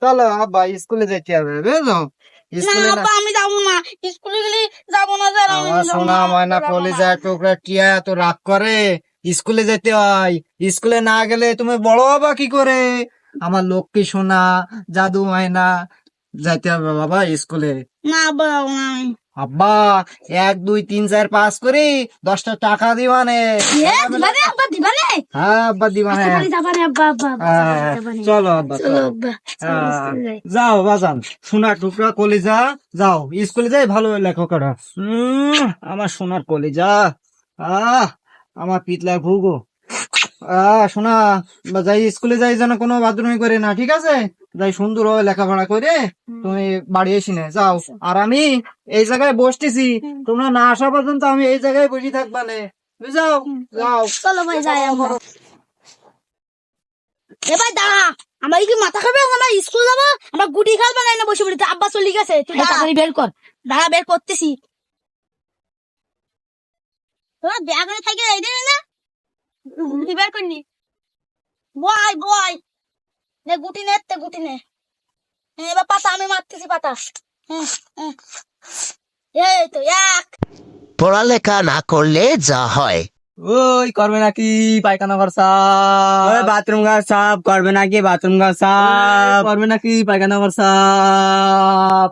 চলো আব্বা স্কুলে যেতে হবে বুঝলো। না স্কুলে না আব্বা আমি যাবো না, স্কুলে গেলে যাবো না স্যার, আমি আমার যাবো সোনা না, ময়না যাবো না। কলিজা টুকরা টিয়া এত রাগ করে। স্কুলে যেতে হয়, স্কুলে না গেলে তুমি বড় হবা কি করে? আমার লক্ষ্মী সোনা, জাদু ময়না, যাইতে হবে বাবা স্কুলে। না আব্বা যাবো না আমি। আব্বা 1 2 3 4 5 করে 10টা টাকা দিবানে। দিবানে আব্বা, দিবানে। হ্যাঁ আব্বা দিবানে। আচ্ছা, খালি যাবানে আব্বা, আব্বা, আব্বা, যাবানে। চলো আব্বা চলো চলো। আব্বা, চলো স্কুলে যাই। যাও বাজান, সোনার টুকরা কলিজা, যাও স্কুলে যাই ভালো লেখাপড়া। আমার সোনার কলিজা, আহ আমার পিতলা ঘুঘু। শোনা, যাই স্কুলে যাই যেন কোনো বাথরুমে করে না, ঠিক আছে? যাই সুন্দর ভাবে লেখাপড়া করে তুমি বাড়ি এসি না যাও। আর আমি এই জায়গায় বসতেছি, তোমরা না আসা পর্যন্ত আমি এই জায়গায় বসে থাকবা না, বুঝাও? যাও। চলো ভাই যাই আমরা। এ ভাই দাঁড়া, আমার কি মাথা খাবে? আমরা স্কুল যাবো, আমরা গুটি খেলবো না, বসে বলি আব্বা চলে গেছে, তুই তাড়াতাড়ি বের কর। দাঁড়া, বের করতেছি। তোরা ব্যাগে থাকে এই দিন না, গুটি বের করনি। বয় বয়, নে গুটি নে, তে গুটি নে। এবার পাতা আমি মারতেছি, পাতা। এই তো এক। পড়ালেখা না করলে যা হয়। ওই করবে নাকি পায়খানা ঘর সাফ? ওই বাথরুম ঘর সাফ করবে নাকি? বাথরুম ঘর সাফ করবে নাকি? পায়খানা ঘর সাফ।